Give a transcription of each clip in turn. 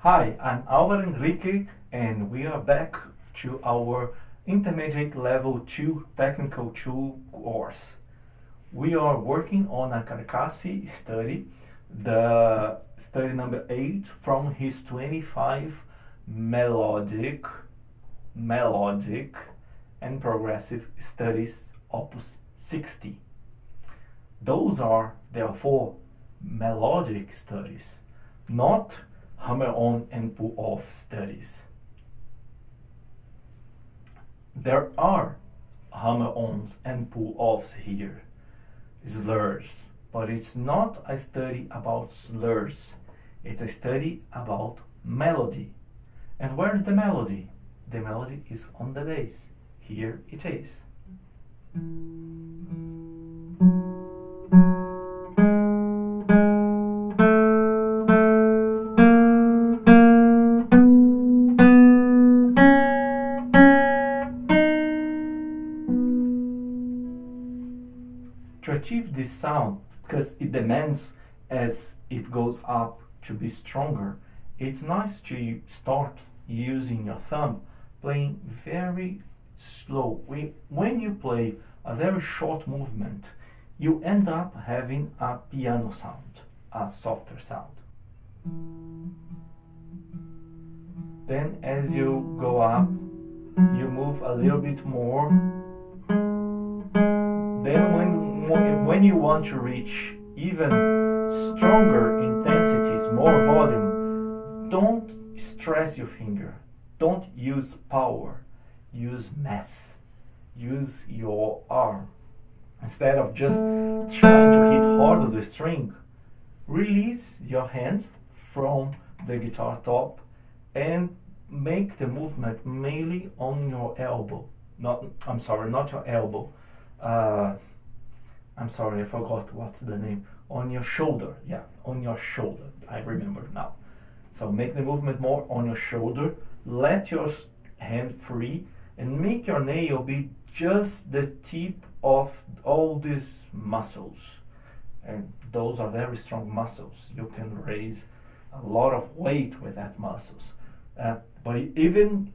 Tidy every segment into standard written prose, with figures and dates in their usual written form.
Hi, I'm Alvaro Henrique and we are back to our intermediate level 2 technical 2 course. We are working on a Carcassi study, the study number 8 from his 25 melodic and progressive studies opus 60. Those are therefore melodic studies, not hammer-on and pull-off studies. There are hammer-ons and pull-offs here, slurs, but it's not a study about slurs. It's a study about melody. And where's the melody? The melody is on the bass. Here it is. To achieve this sound, because it demands as it goes up to be stronger, it's nice to start using your thumb, playing very slow. When you play a very short movement, you end up having a piano sound, a softer sound. Then as you go up, you move a little bit more. Then when you want to reach even stronger intensities, more volume, don't stress your finger. Don't use power. Use mass. Use your arm. Instead of just trying to hit hard on the string, release your hand from the guitar top and make the movement mainly on your elbow. Not your elbow. I'm sorry, I forgot what's the name. On your shoulder, yeah, on your shoulder. I remember now. So make the movement more on your shoulder. Let your hand free and make your nail be just the tip of all these muscles. And those are very strong muscles. You can raise a lot of weight with that muscles. But even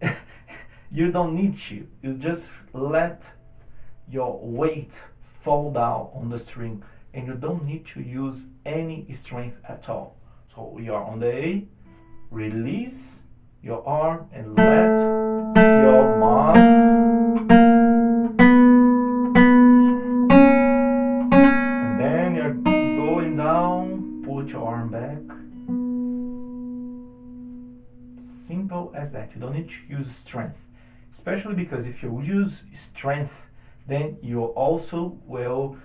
you don't need to. You just let your weight fall down on the string and you don't need to use any strength at all. So we are on the A, release your arm and let your mass, and then you're going down, put your arm back. Simple as that. You don't need to use strength, especially because if you use strength, then you also will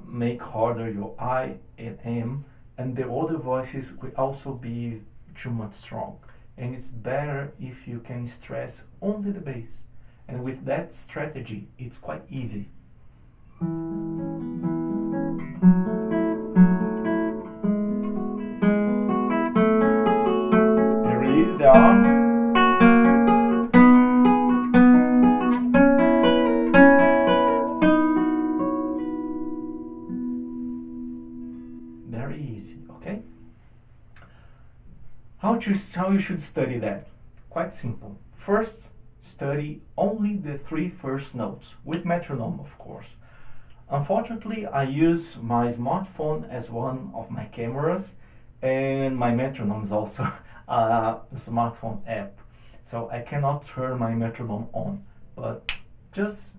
make harder your I and M, and the other voices will also be too much strong. And it's better if you can stress only the bass. And with that strategy, it's quite easy. You release the arm. Very easy, okay? How you should study that? Quite simple. First, study only the 3 first notes, with metronome, of course. Unfortunately, I use my smartphone as one of my cameras, and my metronome is also a smartphone app. So I cannot turn my metronome on, but just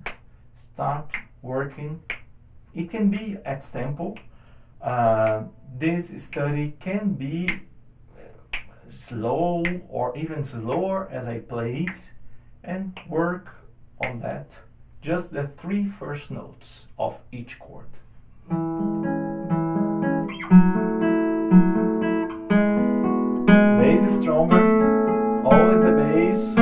start working. It can be at tempo. This study can be slow or even slower as I play it, and work on that. Just the 3 first notes of each chord. Bass is stronger, always the bass.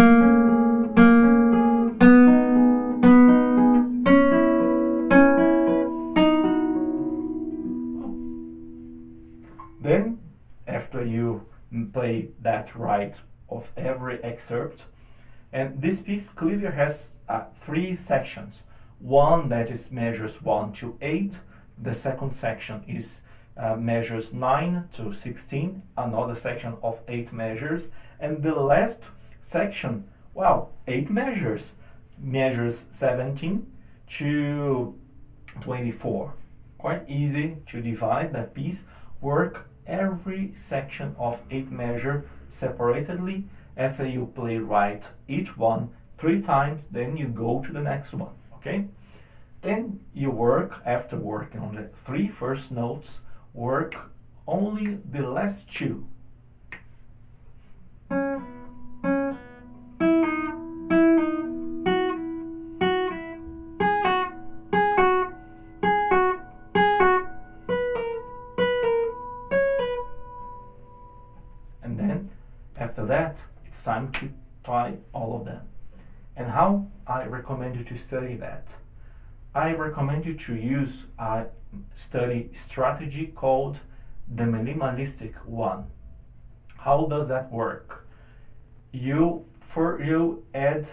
Then, after you play that right of every excerpt, and this piece clearly has 3 sections. One that is measures 1 to 8. The second section is measures 9 to 16, another section of 8 measures, and the last section, well, 8 measures, measures 17 to 24. Quite easy to divide that piece. Work every section of 8 measure separately. After you play right each one 3 times, then you go to the next one, okay? Then you work, after working on the 3 first notes, work only the last 2. And then, after that, it's time to try all of them. And how I recommend you to study that? I recommend you to use a study strategy called the minimalistic one. How does that work? You add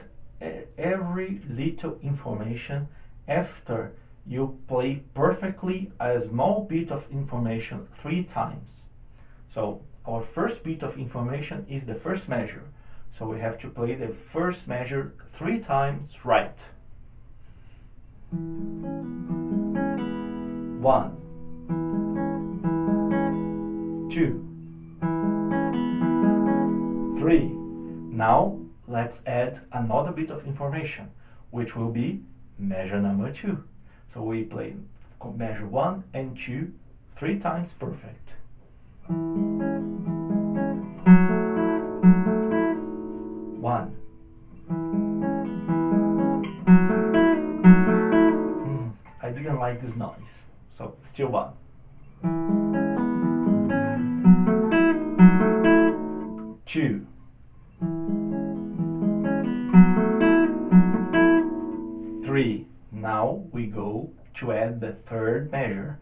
every little information after you play perfectly a small bit of information 3 times. So our first bit of information is the first measure. So we have to play the first measure 3 times right. 1, 2, 3. Now let's add another bit of information, which will be measure number 2. So we play measure 1 and 2 3 times perfect. 1. I didn't like this noise, so still 1. 2. 3. Now we go to add the third measure,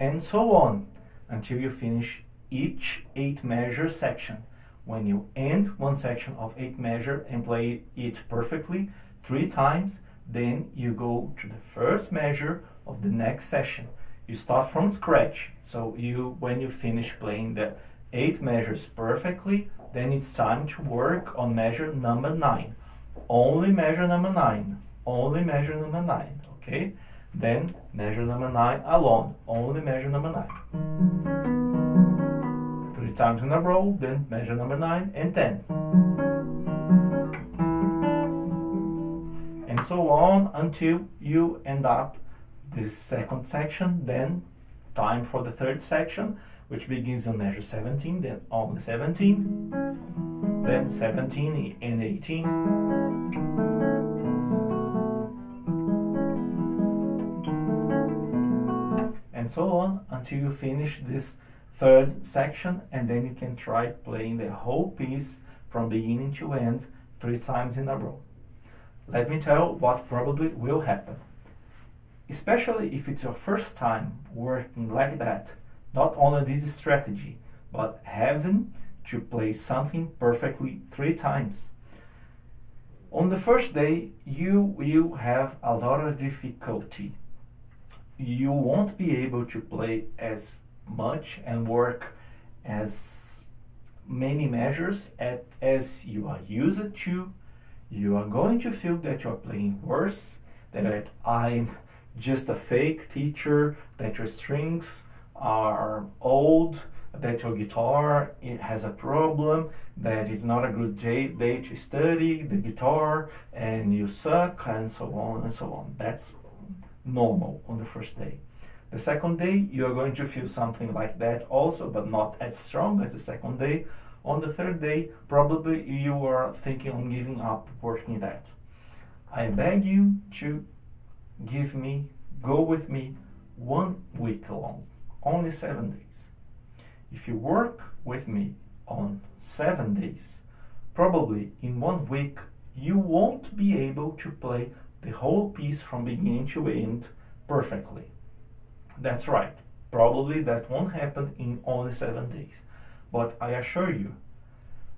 and so on until you finish each 8 measure section. When you end one section of 8 measure and play it perfectly 3 times, then you go to the first measure of the next session. You start from scratch. So when you finish playing the 8 measures perfectly, then it's time to work on measure number 9. Only measure number 9. Only measure number 9. Okay? Then measure number 9 alone. Only measure number 9. 3 times in a row, then measure number 9 and 10. And so on until you end up this second section. Then time for the third section, which begins on measure 17, then only 17, then 17 and 18, and so on until you finish this third section, and then you can try playing the whole piece from beginning to end 3 times in a row. Let me tell what probably will happen. Especially if it's your first time working like that, not only this strategy, but having to play something perfectly 3 times. On the first day, you will have a lot of difficulty. You won't be able to play as much and work as many measures as you are used to. You are going to feel that you are playing worse, that I'm just a fake teacher, that your strings are old, that your guitar it has a problem, that it's not a good day to study the guitar, and you suck, and so on and so on. That's normal on the first day. The second day, you are going to feel something like that also, but not as strong as the second day. On the third day, probably you are thinking on giving up working that. I beg you to go with me 1 week long, only 7 days. If you work with me on 7 days, probably in 1 week, you won't be able to play the whole piece from beginning to end perfectly. That's right, probably that won't happen in only 7 days. But I assure you,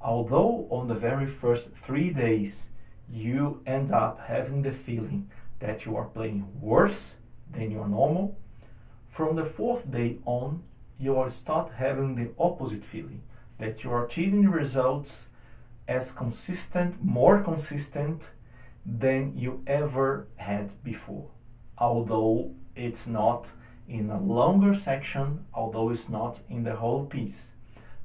although on the very first 3 days you end up having the feeling that you are playing worse than your normal, from the 4th day on, you will start having the opposite feeling, that you are achieving results as consistent, more consistent than you ever had before. Although it's not in a longer section, although it's not in the whole piece.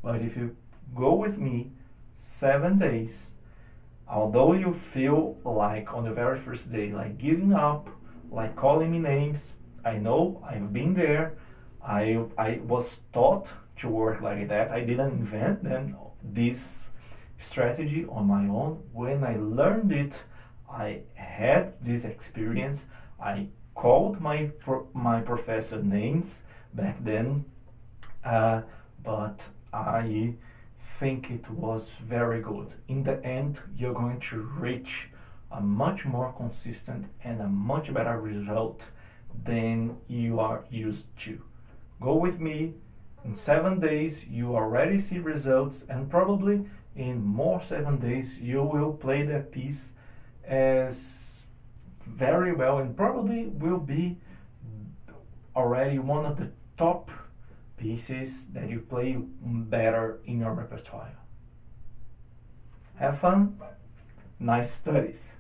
But if you go with me 7 days, although you feel like on the very first day, like giving up, like calling me names, I know, I've been there, I was taught to work like that. I didn't invent this strategy on my own. When I learned it, I had this experience. I called my professor names back then, but I think it was very good. In the end, you're going to reach a much more consistent and a much better result than you are used to. Go with me. In 7 days, you already see results, and probably in more 7 days, you will play that piece as very well, and probably will be already one of the top pieces that you play better in your repertoire. Have fun. Nice studies.